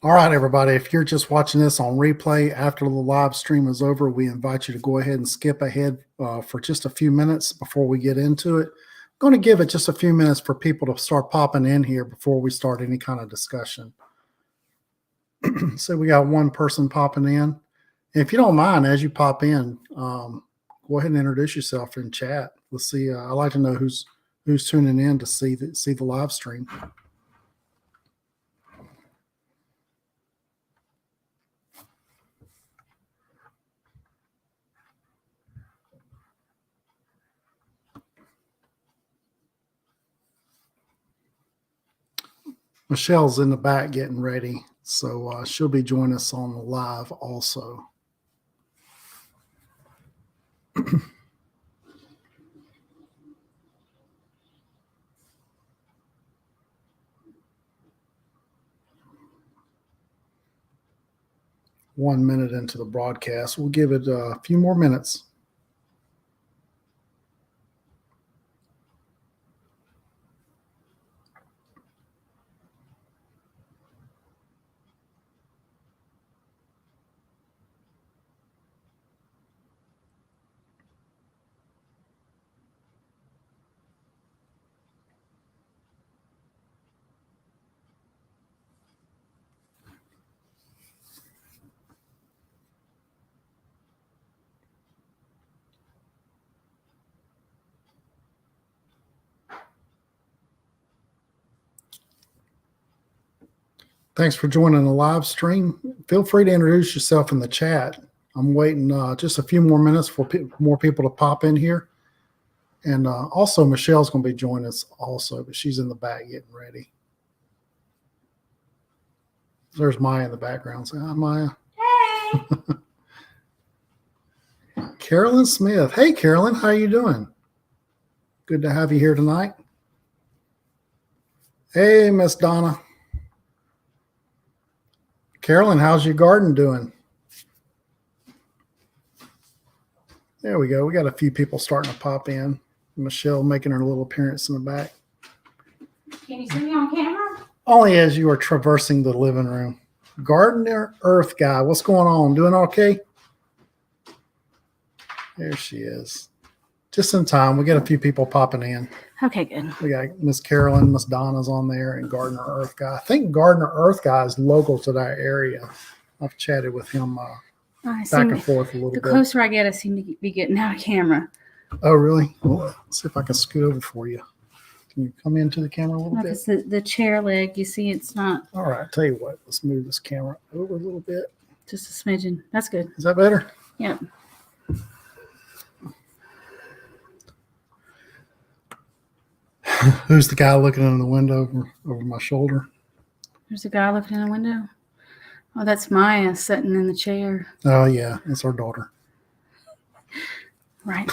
All right, everybody, if you're just watching this on replay after the live stream is over, we invite you to go ahead and skip ahead for just a few minutes before we get into it. I'm going to give it just a few minutes for people to start popping in here before we start any kind of discussion. So we got one person popping in. If you don't mind, as you pop in, go ahead and introduce yourself in chat. Let's see. I'd like to know who's tuning in to see the live stream. Michelle's in the back getting ready, so she'll be joining us on the live also. 1 minute into the broadcast. We'll give it a few more minutes. Thanks for joining the live stream. Feel free to introduce yourself in the chat. I'm waiting just a few more minutes for more people to pop in here. And also, Michelle's going to be joining us also, but she's in the back getting ready. There's Maya in the background. Say hi, Maya. Hey. Carolyn Smith. Hey, Carolyn, how are you doing? Good to have you here tonight. Hey, Miss Donna. Carolyn, how's your garden doing? There we go. We got a few people starting to pop in. Michelle making her little appearance in the back. Can you see me on camera? Only as you are traversing the living room. Gardener Earth Guy, what's going on? Doing okay? There she is. Just in time. We got a few people popping in. Okay, good. We got Miss Carolyn, Miss Donna's on there, and Gardener Earth Guy. I think Gardener Earth Guy is local to that area. I've chatted with him back and forth a little bit. The closer I get, I seem to be getting out of camera. Oh, really? Well, let's see if I can scoot over for you. Can you come into the camera a little bit? Because the chair leg, you see, it's not. All right. I'll tell you what. Let's move this camera over a little bit. Just a smidgen. That's good. Is that better? Yep. Who's the guy looking in the window over my shoulder? There's a guy looking in the window. Oh, that's Maya sitting in the chair. Oh, yeah. That's our daughter. Right.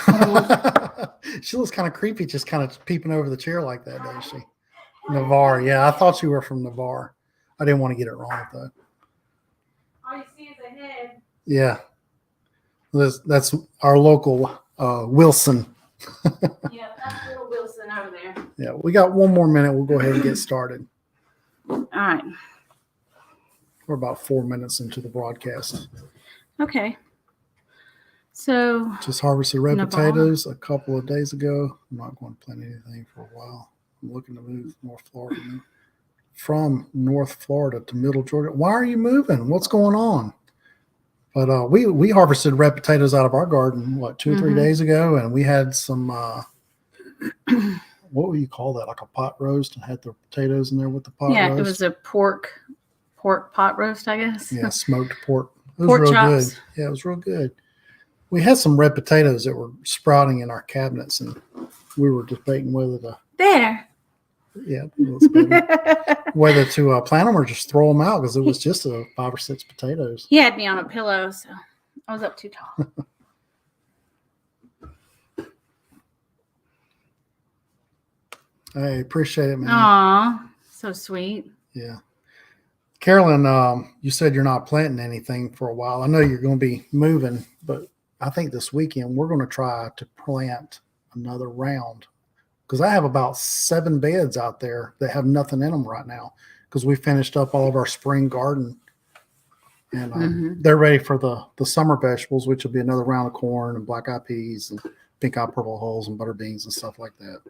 She looks kind of creepy, just kind of peeping over the chair like that, doesn't she? Navarre. Yeah, I thought you were from Navarre. I didn't want to get it wrong, though. All you see is a head. Yeah. That's our local Wilson. Yeah, that's little Wilson over there. Yeah, we got 1 more minute. We'll go ahead and get started. All right. We're about 4 minutes into the broadcast. Okay. So just harvested red Navarre. potatoes a couple of days ago. I'm not going to plant anything for a while. I'm looking to move from North Florida to Middle Georgia. Why are you moving? What's going on? But we harvested red potatoes out of our garden, 2 or 3 days ago, and we had some what would you call that? Like a pot roast, and had the potatoes in there with the pot roast. Yeah, it was a pork pot roast, I guess. Yeah, smoked pork. It was pork real chops. good. Yeah, it was real good. We had some red potatoes that were sprouting in our cabinets, and we were debating whether to whether to plant them or just throw them out because it was just 5 or 6 potatoes. He had me on a pillow, so I was up too tall. I appreciate it, man. Aw, so sweet. Yeah. Carolyn, you said you're not planting anything for a while. I know you're going to be moving, but I think this weekend we're going to try to plant another round because I have about 7 beds out there that have nothing in them right now. because we finished up all of our spring garden. And Mhm. they're ready for the summer vegetables, which will be another round of corn and black-eyed peas and pink-eyed purple hulls and butter beans and stuff like that.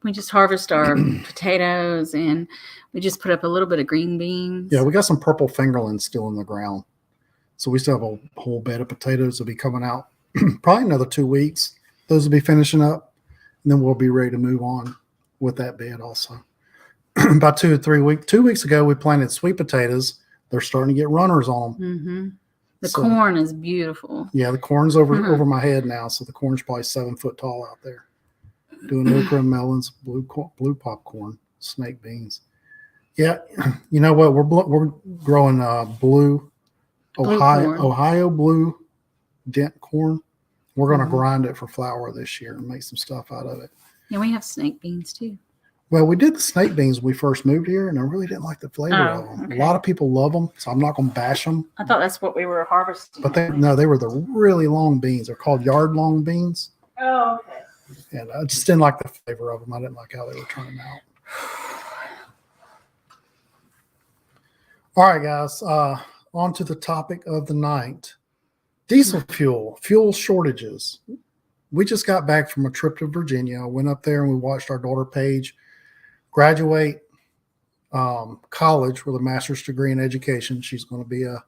We just harvest our potatoes, and we just put up a little bit of green beans. Yeah, we got some purple fingerlings still in the ground. So we still have a whole bed of potatoes that'll be coming out probably another 2 weeks. Those will be finishing up, and then we'll be ready to move on with that bed also. About 2 or 3 weeks. 2 weeks ago, we planted sweet potatoes. They're starting to get runners on them. Mm-hmm. The corn is beautiful. Yeah, the corn's over my head now, so the corn's probably 7 foot tall out there. Doing okra and melons, blue popcorn, snake beans. Yeah, you know what? We're growing blue Ohio blue dent corn. We're going to grind it for flour this year and make some stuff out of it. Yeah, we have snake beans too. Well, we did the snake beans when we first moved here, and I really didn't like the flavor of them. Okay. A lot of people love them, so I'm not going to bash them. I thought that's what we were harvesting. But they were the really long beans. They're called yard long beans. Oh, okay. And I just didn't like the flavor of them. I didn't like how they were turning out. All right, guys. On to the topic of the night. Diesel fuel shortages. We just got back from a trip to Virginia. I went up there and we watched our daughter Paige graduate college with a master's degree in education. She's going to be a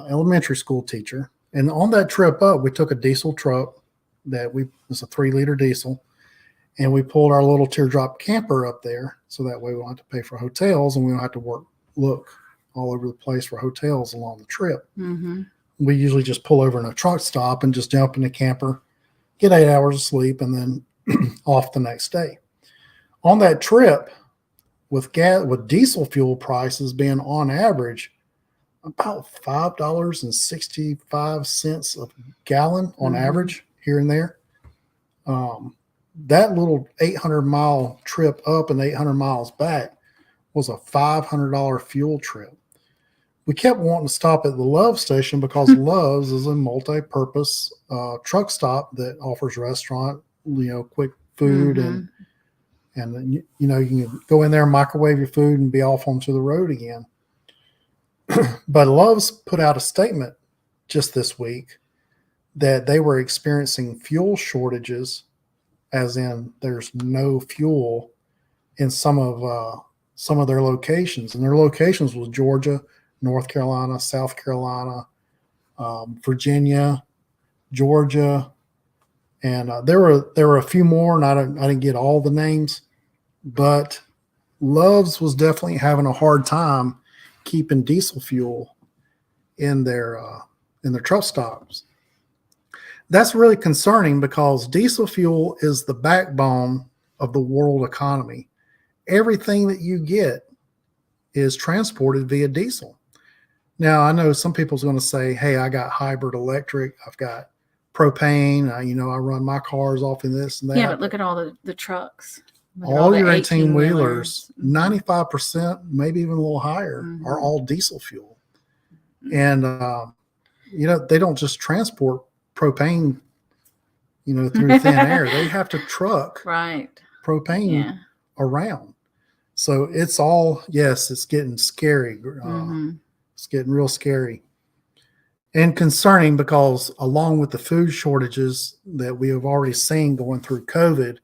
elementary school teacher. And on that trip up, we took a diesel truck that was a 3-liter diesel, and we pulled our little teardrop camper up there, so that way we don't have to pay for hotels and we don't have to look all over the place for hotels along the trip. Mm-hmm. We usually just pull over in a truck stop and just jump in the camper, get 8 hours of sleep, and then off the next day. On that trip, with diesel fuel prices being on average about $5.65 a gallon on average here and there, that little 800-mile trip up and 800 miles back was a $500 fuel trip. We kept wanting to stop at the Love station because Love's is a multi-purpose truck stop that offers restaurant, quick food, and you can go in there, microwave your food, and be off onto the road again. But Love's put out a statement just this week that they were experiencing fuel shortages, as in there's no fuel in some of their locations, and their locations was Georgia, North Carolina, South Carolina, Virginia, Georgia, and there were a few more, and I didn't get all the names, but Love's was definitely having a hard time keeping diesel fuel in their truck stops. That's really concerning because diesel fuel is the backbone of the world economy. Everything that you get is transported via diesel. Now, I know some people's going to say, hey, I got hybrid electric, I've got propane, I run my cars off in this and that. Yeah, but look at all the trucks. All your 18-wheelers, 95%, maybe even a little higher, are all diesel fuel. And, they don't just transport propane, through thin air. They have to truck propane around. So it's all, it's getting scary. It's getting real scary and concerning because along with the food shortages that we have already seen going through COVID,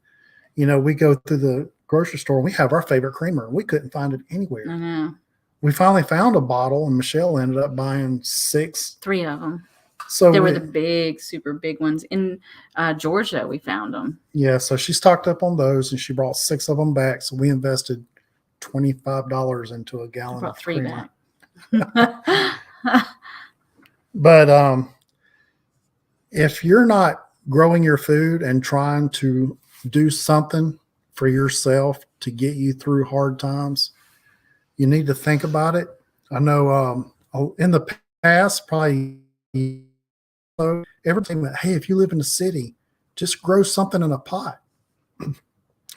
we go through the grocery store and we have our favorite creamer. We couldn't find it anywhere. I know. We finally found a bottle and Michelle ended up buying 3 of them. So they were the big, super big ones. In Georgia, we found them. Yeah, so she stocked up on those and she brought 6 of them back. So we invested $25 into a gallon of 3 creamer. back. But if you're not growing your food and trying to do something for yourself to get you through hard times, you need to think about it. I know in the past, probably everything that, hey, if you live in the city, just grow something in a pot.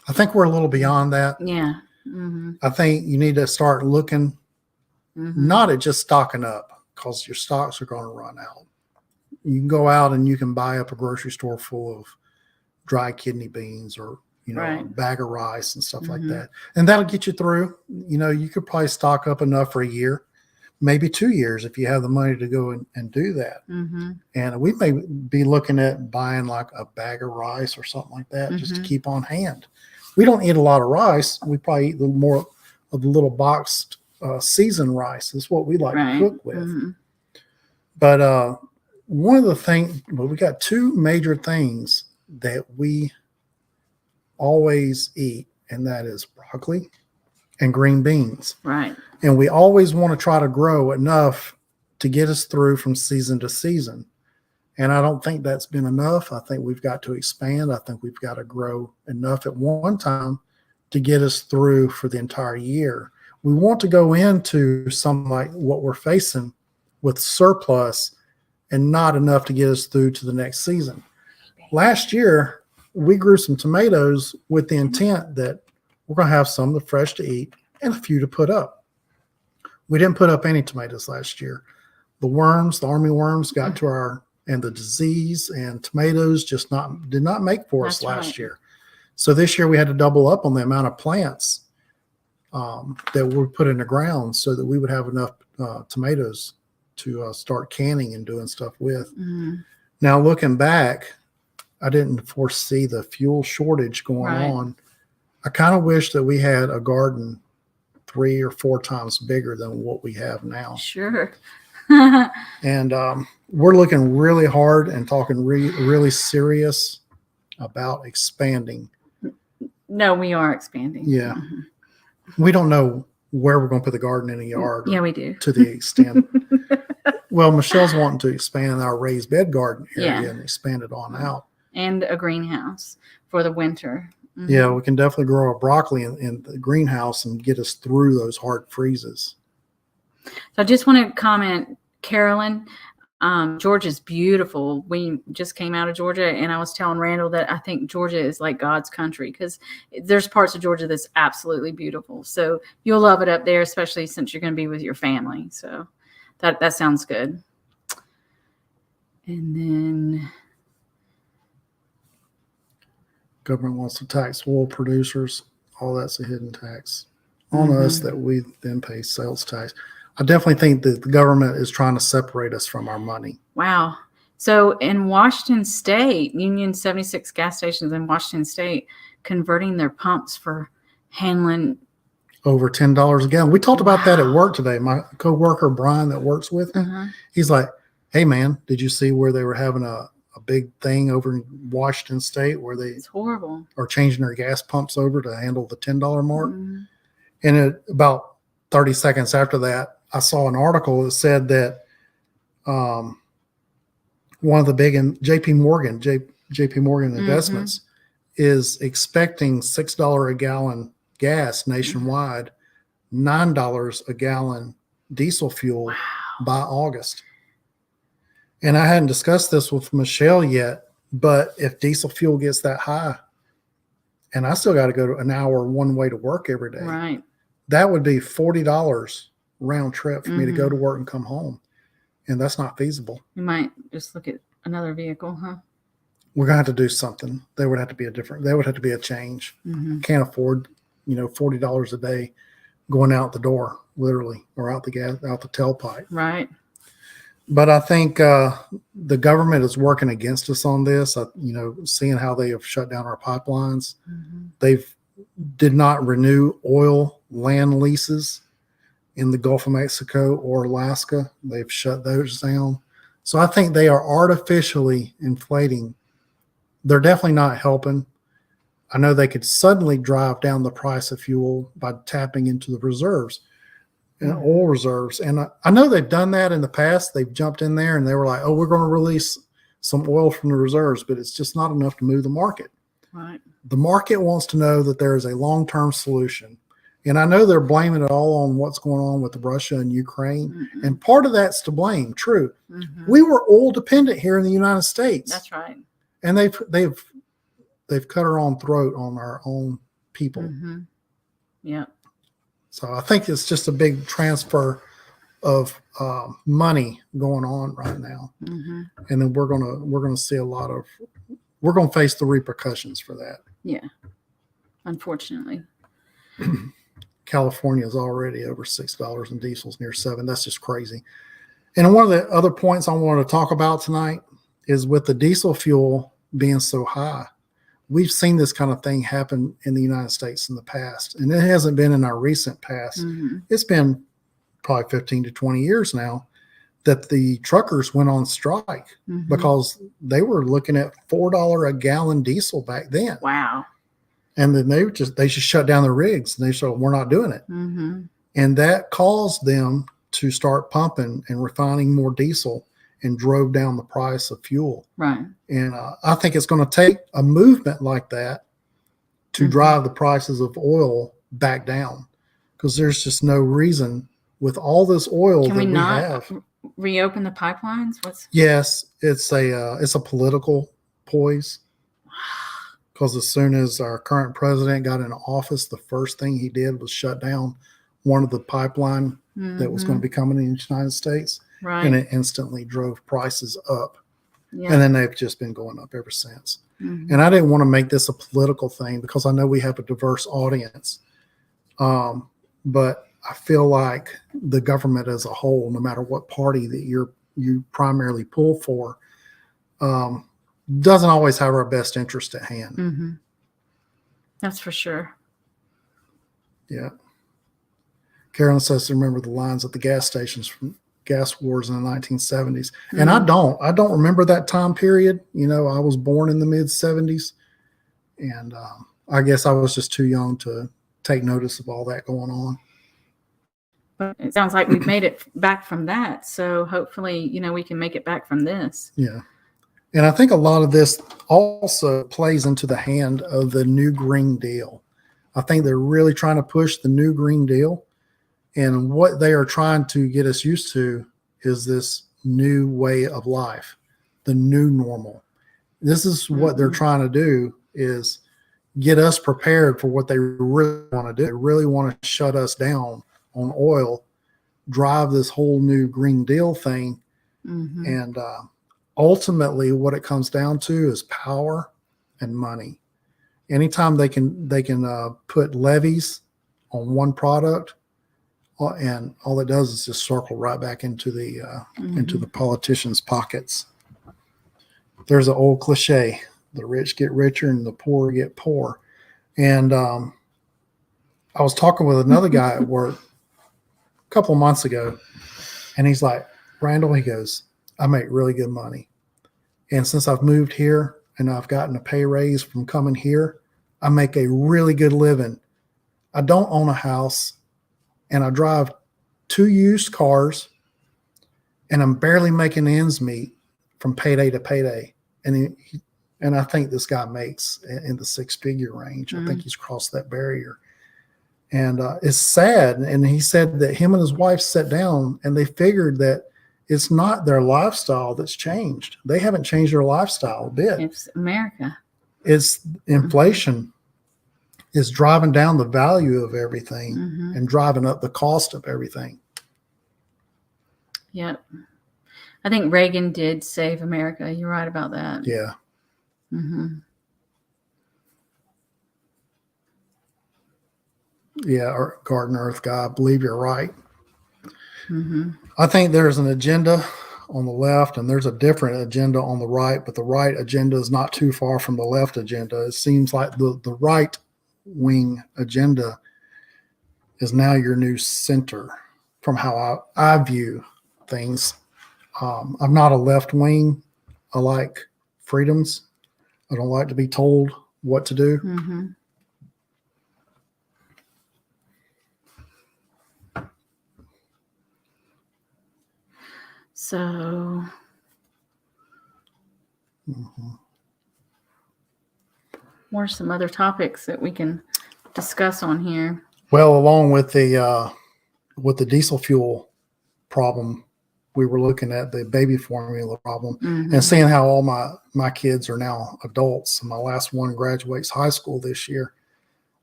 I think we're a little beyond that. Yeah. I think you need to start looking not at just stocking up, because your stocks are going to run out. You can go out and you can buy up a grocery store full of dry kidney beans or you know, a Right. bag of rice and stuff like Mhm. that. And that'll get you through. You know, you could probably stock up enough for a year, maybe 2 years if you have the money to go and do that. Mhm. And we may be looking at buying like a bag of rice or something like that just to Mhm. keep on hand. We don't eat a lot of rice. We probably eat a little more of the little boxed seasoned rice. Is what we like to Right. cook with. Mhm. But one of the things, well, we got two major things that we always eat, and that is broccoli and green beans. Right. And we always want to try to grow enough to get us through from season to season. And I don't think that's been enough. I think we've got to expand. I think we've got to grow enough at one time to get us through for the entire year. We want to go into something like what we're facing with surplus and not enough to get us through to the next season. Last year, we grew some tomatoes with the intent that we're going to have some of the fresh to eat and a few to put up. We didn't put up any tomatoes last year. The worms, the army worms got to our, and the disease, and tomatoes just did not make for us That's last right. year. So this year we had to double up on the amount of plants that we put in the ground so that we would have enough tomatoes to start canning and doing stuff with. Mhm. Now looking back, I didn't foresee the fuel shortage going Right. on. I kind of wish that we had a garden 3 or 4 times bigger than what we have now. Sure. And we're looking really hard and talking really serious about expanding. No, we are expanding. Yeah. Mhm. We don't know where we're going to put the garden in a yard Yeah, we do. to the extent. Well, Michelle's wanting to expand our raised bed garden area Yeah. and expand it on out. And a greenhouse for the winter. Mhm. Yeah, we can definitely grow a broccoli in the greenhouse and get us through those hard freezes. So I just want to comment, Carolyn, Georgia's beautiful. We just came out of Georgia, and I was telling Randall that I think Georgia is like God's country because there's parts of Georgia that's absolutely beautiful. So you'll love it up there, especially since you're going to be with your family. So that sounds good. And then Government wants to tax oil producers. All that's a hidden tax on us that we then pay sales tax. I definitely think that the government is trying to separate us from our money. wow. So in Washington State, Union 76 gas stations in Washington State converting their pumps for handling. Over $10 a gallon. We talked about that at Wow. work today. My coworker Brian that works with me, he's like, "Hey man, did you see where they were having a big thing over in Washington State where they It's horrible. are changing their gas pumps over to handle the $10 mark?" Mhm. And about 30 seconds after that, I saw an article that said that one of the big JP Morgan Investments is expecting $6 a gallon gas nationwide, $9 a gallon diesel fuel Wow. by August. And I hadn't discussed this with Michelle yet, but if diesel fuel gets that high, and I still got to go to an hour one way to work every day, Right. that would be $40 round trip for me to go to work and come home. And that's not feasible. You might just look at another vehicle, huh? We're going to have to do something. There would have to be a change. Can't afford, $40 a day going out the door, literally, or out the tailpipe. Right. But I think the government is working against us on this. Seeing how they have shut down our pipelines, they've did not renew oil land leases in the Gulf of Mexico or Alaska. They've shut those down. So I think they are artificially inflating. They're definitely not helping. I know they could suddenly drive down the price of fuel by tapping into the reserves and oil reserves. And I know they've done that in the past. They've jumped in there and they were like, "Oh, we're going to release some oil from the reserves," but it's just not enough to move the market. Right. The market wants to know that there is a long-term solution. And I know they're blaming it all on what's going on with Russia and Ukraine. And part of that's to blame. True. We were oil dependent here in the United States. That's right. And they've cut our own throat on our own people. Yeah. So I think it's just a big transfer of money going on right now. And then we're gonna see we're gonna face the repercussions for that. Yeah. unfortunately. California is already over $6 and diesel's near $7. That's just crazy. And one of the other points I wanted to talk about tonight is with the diesel fuel being so high. We've seen this kind of thing happen in the United States in the past, and it hasn't been in our recent past. It's been probably 15 to 20 years now that the truckers went on strike because they were looking at $4 a gallon diesel back then. Wow. And then they just shut down the rigs, and they said, we're not doing it. And that caused them to start pumping and refining more diesel and drove down the price of fuel. Right. And I think it's going to take a movement like that to drive the prices of oil back down, because there's just no reason with all this oil Can that we not have. Reopen the pipelines? Yes, it's a political poise, because as soon as our current president got in office, the first thing he did was shut down one of the pipeline that was going to be coming in the United States. Right. And it instantly drove prices up. Yeah. And then they've just been going up ever since. And I didn't want to make this a political thing because I know we have a diverse audience. But I feel like the government as a whole, no matter what party that you primarily pull for, doesn't always have our best interest at hand. That's for sure. Yeah. Carolyn says to remember the lines at the gas stations from gas wars in the 1970s. And I don't remember that time period. You know, I was born in the mid 70s, and I guess I was just too young to take notice of all that going on. But it sounds like we've made it back from that. So hopefully, you know, we can make it back from this. Yeah. And I think a lot of this also plays into the hand of the new Green Deal. I think they're really trying to push the new Green Deal. And what they are trying to get us used to is this new way of life, the new normal. This is what they're trying to do, is get us prepared for what they really want to do. They really want to shut us down on oil, drive this whole new Green Deal thing. And ultimately what it comes down to is power and money. Anytime they can put levies on one product, and all it does is just circle right back into the politicians' pockets. There's an old cliche: the rich get richer and the poor get poor. And I was talking with another guy at work a couple of months ago, and he's like, Randall, he goes, I make really good money, and since I've moved here and I've gotten a pay raise from coming here, I make a really good living. I don't own a house, and I drive 2 used cars, and I'm barely making ends meet from payday to payday. And I think this guy makes in the 6-figure range. I think he's crossed that barrier. And it's sad. And he said that him and his wife sat down and they figured that it's not their lifestyle that's changed. They haven't changed their lifestyle a bit. It's America. It's inflation. Is driving down the value of everything and driving up the cost of everything. Yep. I think Reagan did save America. You're right about that. Yeah. Yeah, Garden Earth guy, I believe you're right. I think there's an agenda on the left and there's a different agenda on the right, but the right agenda is not too far from the left agenda. It seems like the right wing agenda is now your new center from how I view things. I'm not a left wing. I like freedoms. I don't like to be told what to do. So what are some other topics that we can discuss on here? Well, along with the diesel fuel problem, we were looking at the baby formula problem and seeing how all my kids are now adults. And my last one graduates high school this year.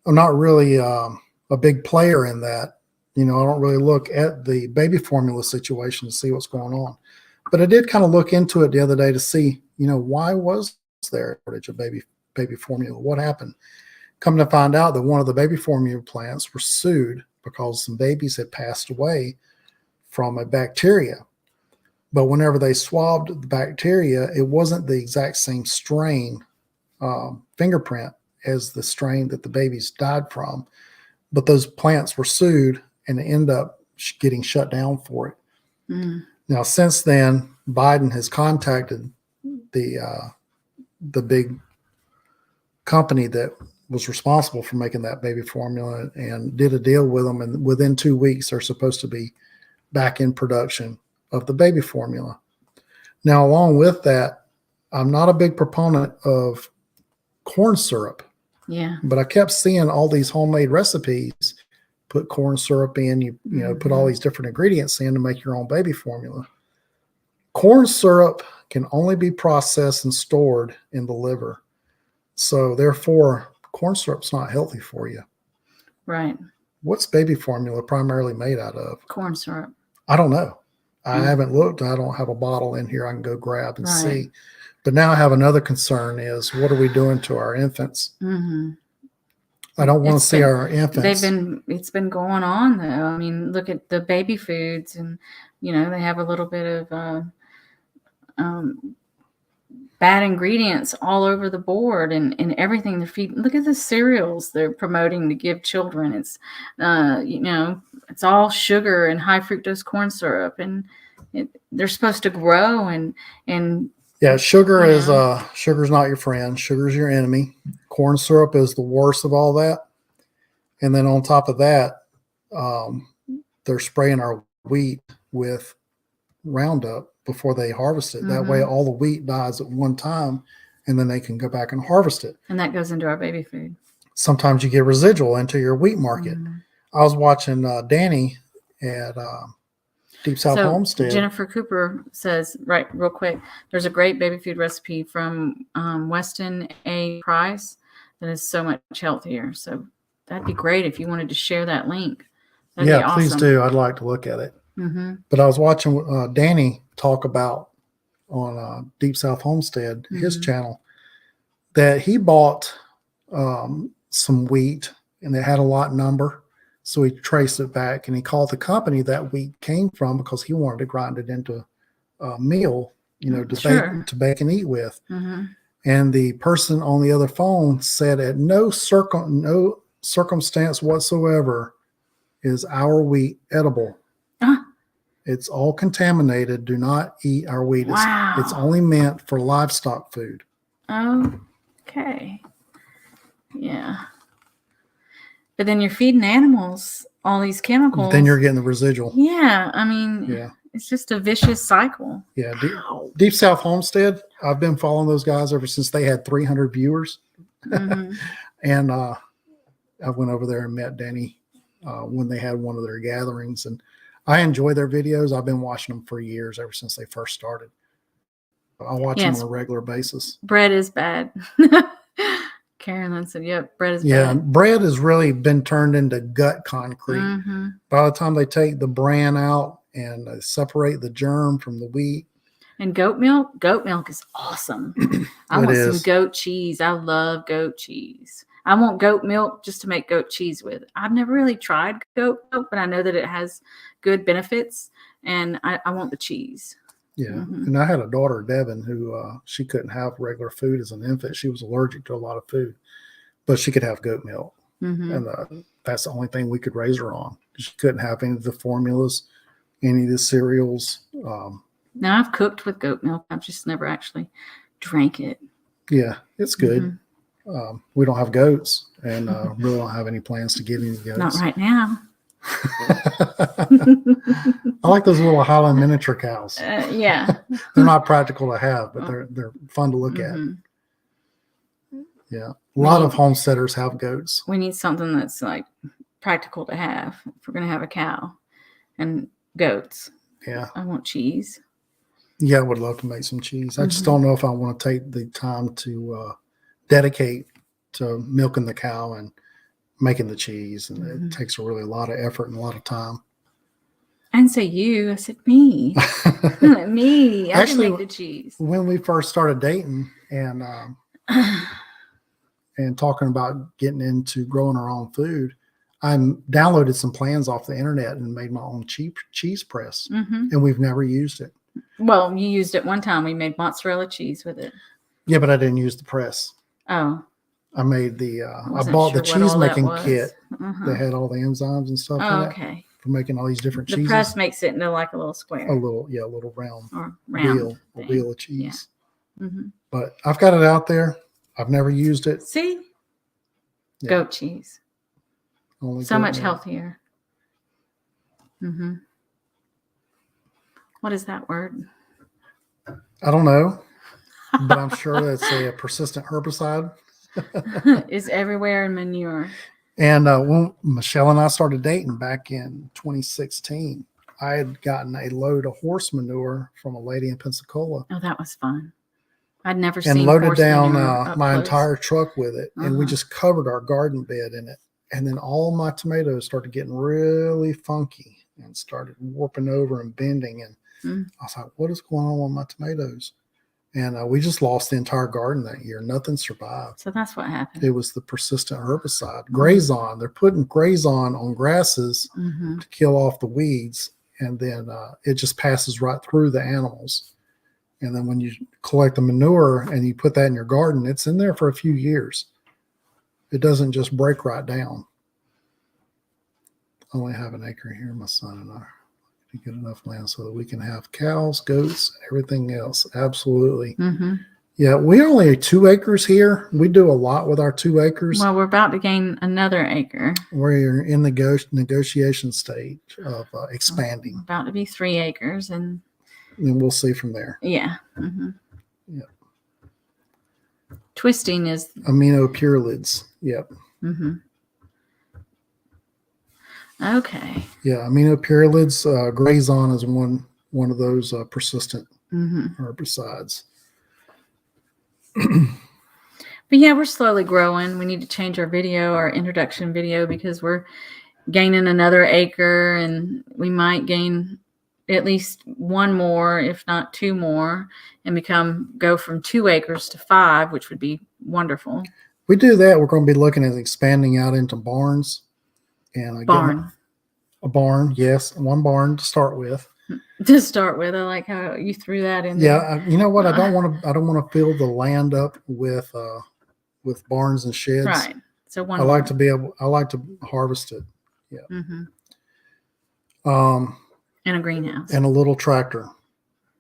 I'm not really a big player in that. You know, I don't really look at the baby formula situation to see what's going on. But I did kind of look into it the other day to see, you know, why was there a shortage of baby formula? What happened? Come to find out that one of the baby formula plants were sued because some babies had passed away from a bacteria. But whenever they swabbed the bacteria, it wasn't the exact same strain fingerprint as the strain that the babies died from. But those plants were sued and ended up getting shut down for it. Mm. Now, since then, Biden has contacted the big company that was responsible for making that baby formula and did a deal with them. And within 2 weeks, they're supposed to be back in production of the baby formula. Now, along with that, I'm not a big proponent of corn syrup. Yeah. But I kept seeing all these homemade recipes, put corn syrup in, you know, put all these different ingredients in to make your own baby formula. Corn syrup can only be processed and stored in the liver. So therefore, corn syrup's not healthy for you. Right. What's baby formula primarily made out of? Corn syrup. I don't know. I haven't looked. I don't have a bottle in here I can go grab and see. But now I have another concern is what are we doing to our infants? Mm-hmm. I don't want to see our infants. It's been going on though. I mean, look at the baby foods and, you know, they have a little bit of bad ingredients all over the board and everything they're feeding. Look at the cereals they're promoting to give children. It's, you know, it's all sugar and high fructose corn syrup and they're supposed to grow and yeah, sugar is sugar's not your friend. Sugar's your enemy. Corn syrup is the worst of all that. And then on top of that, they're spraying our wheat with Roundup before they harvest it. That way all the wheat dies at one time and then they can go back and harvest it. And that goes into our baby food. Sometimes you get residual into your wheat market. I was watching Danny at Deep South Homestead. Jennifer Cooper says, right, real quick, there's a great baby food recipe from Weston A. Price that is so much healthier. So that'd be great if you wanted to share that link. That'd be awesome. Please do. I'd like to look at it. But I was watching Danny talk about on Deep South Homestead, his channel, that he bought some wheat and it had a lot number. So he traced it back and he called the company that wheat came from because he wanted to grind it into a meal, you know, to bake and eat with. And the person on the other phone said at no circumstance whatsoever is our wheat edible. It's all contaminated. Do not eat our wheat. Wow. It's only meant for livestock food. Okay. Yeah. But then you're feeding animals all these chemicals. Then you're getting the residual. Yeah. I mean, it's just a vicious cycle. Yeah. Deep South Homestead, I've been following those guys ever since they had 300 viewers. And I went over there and met Danny when they had one of their gatherings. And I enjoy their videos. I've been watching them for years, ever since they first started. I watch them on a regular basis. Bread is bad. Carolyn said, yep, bread is bad. Yeah, bread has really been turned into gut concrete. By the time they take the bran out and separate the germ from the wheat. And goat milk is awesome. I want some goat cheese. I love goat cheese. I want goat milk just to make goat cheese with. I've never really tried goat milk, but I know that it has good benefits, and I want the cheese. Yeah, and I had a daughter, Devin, who she couldn't have regular food as an infant. She was allergic to a lot of food, but she could have goat milk, and that's the only thing we could raise her on. She couldn't have any of the formulas, any of the cereals. Now, I've cooked with goat milk. I've just never actually drank it. Yeah, it's good. We don't have goats, and really don't have any plans to get any goats. Not right now. I like those little Highland miniature cows. Yeah, they're not practical to have, but they're fun to look at. Yeah, a lot of homesteaders have goats. We need something that's like practical to have if we're going to have a cow and goats. Yeah, I want cheese. Yeah, I would love to make some cheese. I just don't know if I want to take the time to dedicate to milking the cow and making the cheese, and it takes a lot of effort and a lot of time. I didn't say you. I said me. Me. I actually can make the cheese. When we first started dating, and and talking about getting into growing our own food, I downloaded some plans off the internet and made my own cheese press, and we've never used it. Well, you used it one time. We made mozzarella cheese with it. Yeah, but I didn't use the press. Oh. I made I bought the cheese making kit that had all the enzymes and stuff in it for making all these different cheeses. The press makes it into like a little square. A little round. Or round. A wheel of cheese. Yeah. But I've got it out there. I've never used it. See? Yeah. Goat cheese. Only so goat much milk. healthier. What is that word? I don't know, but I'm sure that's a persistent herbicide. Is everywhere in manure. And when Michelle and I started dating back in 2016, I had gotten a load of horse manure from a lady in Pensacola. Oh, that was fun. I'd never seen and loaded horse down manure up my close. entire truck with it, and we just covered our garden bed in it. And then all my tomatoes started getting really funky and started warping over and bending. And I was like, "What is going on with my tomatoes?" And we just lost the entire garden that year. Nothing survived. So that's what happened. It was the persistent herbicide. Grazon. They're putting Grazon on grasses to kill off the weeds. And then it just passes right through the animals. And then when you collect the manure and you put that in your garden, it's in there for a few years. It doesn't just break right down. I only have an acre here, my son and I. To get enough land so that we can have cows, goats, everything else. Absolutely. Yeah, we only have 2 acres here. We do a lot with our 2 acres. Well, we're about to gain another acre. We're in the negotiation stage of expanding. We're about to be 3 acres, and we'll see from there. Yeah. Yeah. Twisting is aminopurilids. Yep. Okay. Yeah, aminopurilids. Grazon is one of those persistent herbicides. But yeah, we're slowly growing. We need to change our introduction video, because we're gaining another acre, and we might gain at least 1 more, if not 2 more, and go from 2 acres to 5, which would be wonderful. We do that. We're going to be looking at expanding out into barns. And a barn, yes, 1 barn to start with. To start with, I like how you threw that in. Yeah, you know what? I don't want to fill the land up with barns and sheds. Right. So I like to harvest it. Yeah. In a greenhouse. And a little tractor.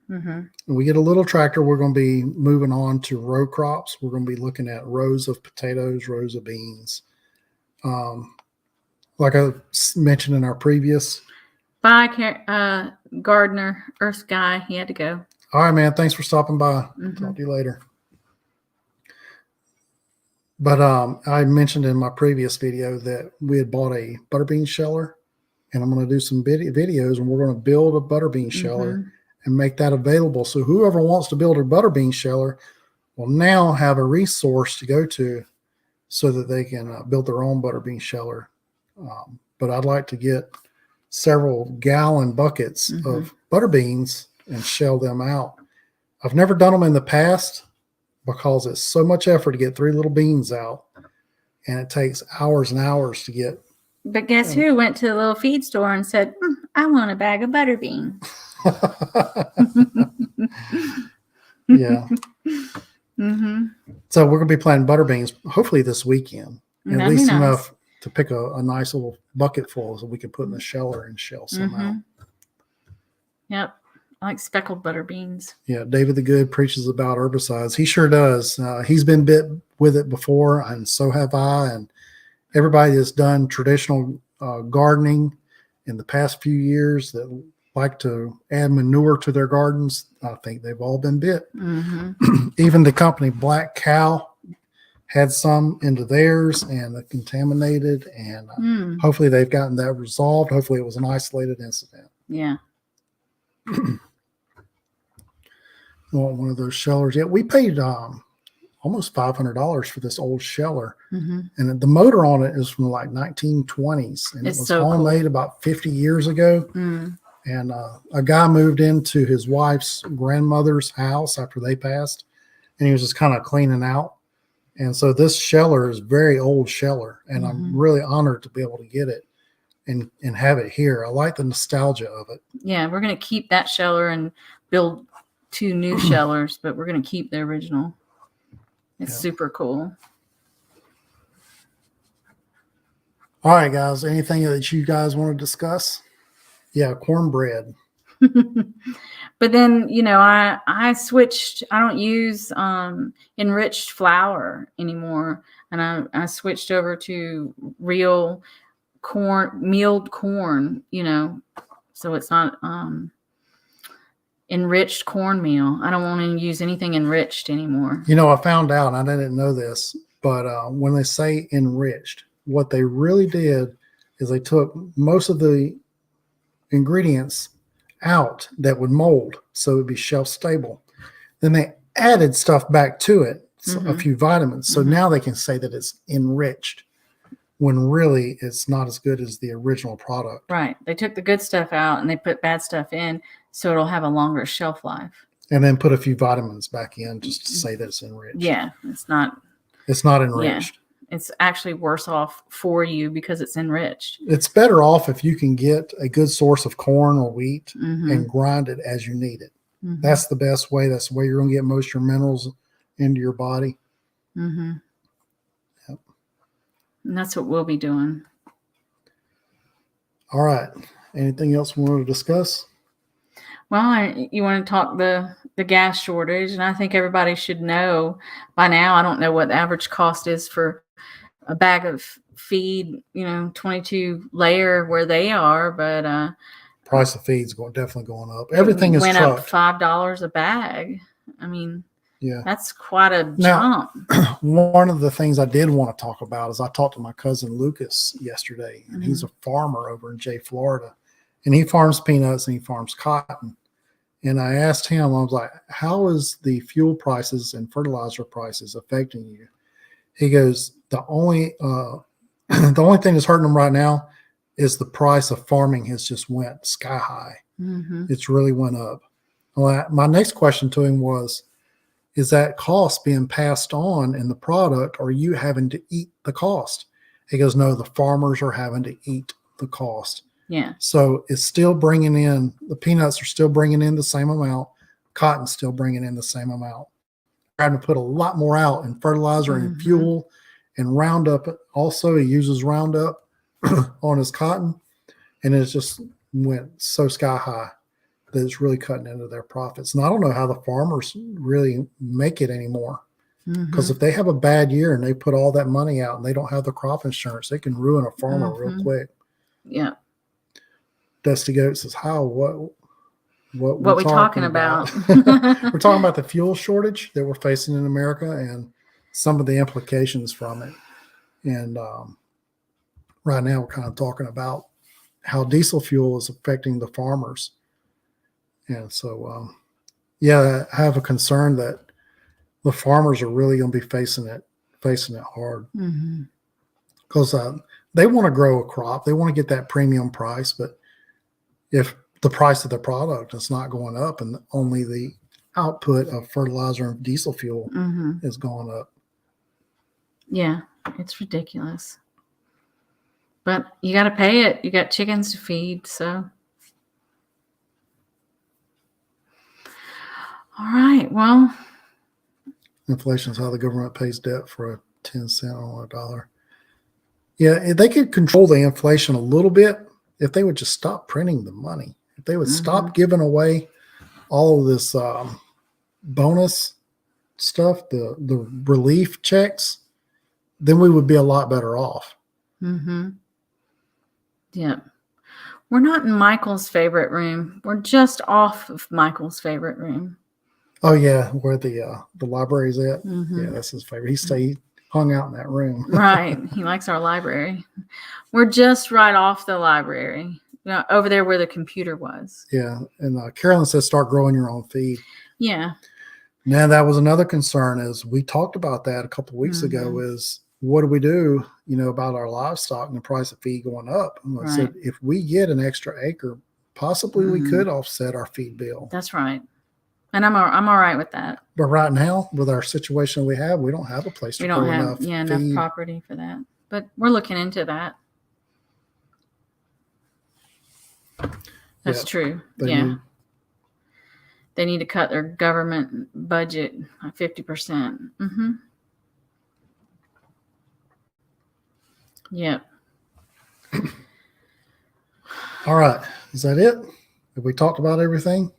When we get a little tractor, we're going to be moving on to row crops. We're going to be looking at rows of potatoes, rows of beans. Like I mentioned in our previous. Bye, gardener, earth guy. He had to go. All right, man. Thanks for stopping by. Talk to you later. But I mentioned in my previous video that we had bought a butterbean sheller, and I'm going to do some videos, and we're going to build a butterbean sheller and make that available. So whoever wants to build a butterbean sheller will now have a resource to go to so that they can build their own butterbean sheller. But I'd like to get several gallon buckets of butter beans and shell them out. I've never done them in the past because it's so much effort to get 3 little beans out, and it takes hours and hours to get. But guess who went to the little feed store and said, I want a bag of butter beans. Yeah. So we're going to be planting butter beans hopefully this weekend. And at least enough to pick a nice little bucket full so we can put in the sheller and shell some out. Yep. I like speckled butter beans. Yeah. David the Good preaches about herbicides. He sure does. He's been bit with it before, and so have I. And everybody that's done traditional gardening in the past few years that like to add manure to their gardens, I think they've all been bit. Even the company Black Cow had some into theirs, and it contaminated, and hopefully they've gotten that resolved. Hopefully it was an isolated incident. Yeah. Want one of those shellers? Yeah, we paid almost $500 for this old sheller, and the motor on it is from like 1920s, and it was homemade about 50 years ago. And a guy moved into his wife's grandmother's house after they passed, and he was just kind of cleaning out. And so this sheller is very old sheller, and I'm Mhm. really honored to be able to get it and have it here. I like the nostalgia of it. Yeah, we're going to keep that sheller and build 2 new shellers, but we're going to keep the original. It's Yeah. super cool. All right, guys. Anything that you guys want to discuss? Yeah, cornbread. But then, I switched. I don't use enriched flour anymore, and I switched over to real corn, milled corn. So it's not enriched cornmeal. I don't want to use anything enriched anymore. I found out, I didn't know this, but when they say enriched, what they really did is they took most of the ingredients out that would mold, so it would be shelf stable. Then they added stuff back to it, a few vitamins. So now they can say that it's enriched, when really it's not as good as the original product. Right. They took the good stuff out and they put bad stuff in, so it'll have a longer shelf life. And then put a few vitamins back in just to say that it's enriched. Yeah, it's not enriched. Yeah, it's actually worse off for you because it's enriched. It's better off if you can get a good source of corn or wheat and grind it as you need it. That's the best way. That's the way you're going to get most of your minerals into your body. Yep. And that's what we'll be doing. All right. Anything else we want to discuss? Well, you want to talk the gas shortage, and I think everybody should know by now. I don't know what the average cost is for a bag of feed, 22 layer where they are, but price of feed's definitely going up. Everything is went trucked. up $5 a bag. I mean, yeah, that's quite a jump. One of the things I did want to talk about is I talked to my cousin Lucas yesterday, and he's a farmer over in Jay, Florida, and he farms peanuts and he farms cotton. And I asked him, I was like, how is the fuel prices and fertilizer prices affecting you? He goes, the only thing that's hurting them right now is the price of farming has just went sky high. It's really went up. Well, my next question to him was, is that cost being passed on in the product, or are you having to eat the cost? He goes, no, the farmers are having to eat the cost. Yeah. So it's still bringing in, the peanuts are still bringing in the same amount. Cotton's still bringing in the same amount. Having to put a lot more out in fertilizer and fuel and Roundup. Also, he uses Roundup on his cotton, and it just went so sky high that it's really cutting into their profits. And I don't know how the farmers really make it anymore, because if they have a bad year and they put all that money out and they don't have the crop insurance, they can ruin a farmer real quick. Yeah. Dusty Goat says, "How? What we talking about?" We're talking about the fuel shortage that we're facing in America and some of the implications from it. And right now, we're kind of talking about how diesel fuel is affecting the farmers. And so, I have a concern that the farmers are really going to be facing it hard, because they want to grow a crop, they want to get that premium price, but if the price of the product is not going up and only the output of fertilizer and diesel fuel is going up. Yeah, it's ridiculous. But you got to pay it. You got chickens to feed, so. All right, well. Inflation is how the government pays debt for a 10 cent on a dollar. Yeah, they could control the inflation a little bit if they would just stop printing the money. If they would stop giving away all of this bonus stuff, the relief checks, then we would be a lot better off. Yeah. We're not in Michael's favorite room. We're just off of Michael's favorite room. Oh, yeah, where the library's at. Yeah, that's his favorite. He hung out in that room. Right. He likes our library. We're just right off the library. Over there where the computer was. Yeah. And Carolyn says start growing your own feed. Yeah. Now, that was another concern, as we talked about that a couple of weeks ago, is what do we do, about our livestock and the price of feed going up? And I said, if we get an extra acre, possibly we could offset our feed bill. That's right. And I'm all right with that. But right now, with our situation we don't have a place to We don't grow have enough feed. property for that. But we're looking into that. That's true. They need to cut their government budget by 50%. Mm-hmm. Yep. All right. Is that it? Have we talked about everything?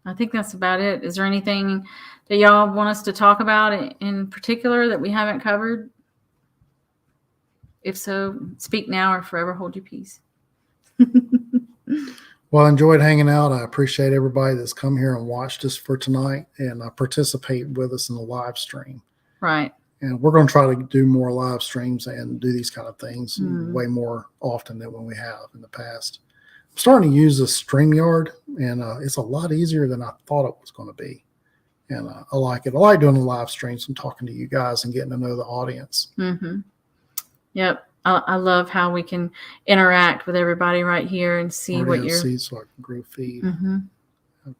I think that's about it. Is there anything that y'all want us to talk about in particular that we haven't covered? If so, speak now or forever hold your peace. Well, I enjoyed hanging out. I appreciate everybody that's come here and watched us for tonight and participate with us in the live stream. Right. And we're going to try to do more live streams and do these kind of things way more often than when we have in the past. I'm starting to use this StreamYard, and it's a lot easier than I thought it was going to be. And I like it. I like doing the live streams and talking to you guys and getting to know the audience. Mm-hmm. Yep. I love how we can interact with everybody right here and see what you're seeds so I can grow feed. Mm-hmm.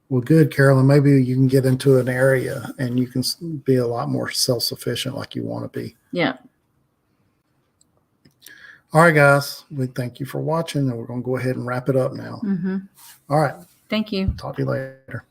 Well, good, Carolyn. Maybe you can get into an area and you can be a lot more self-sufficient like you want to be. Yeah. All right, guys. We thank you for watching, and we're going to go ahead and wrap it up now. Mm-hmm. All right. Thank you. Talk to you later.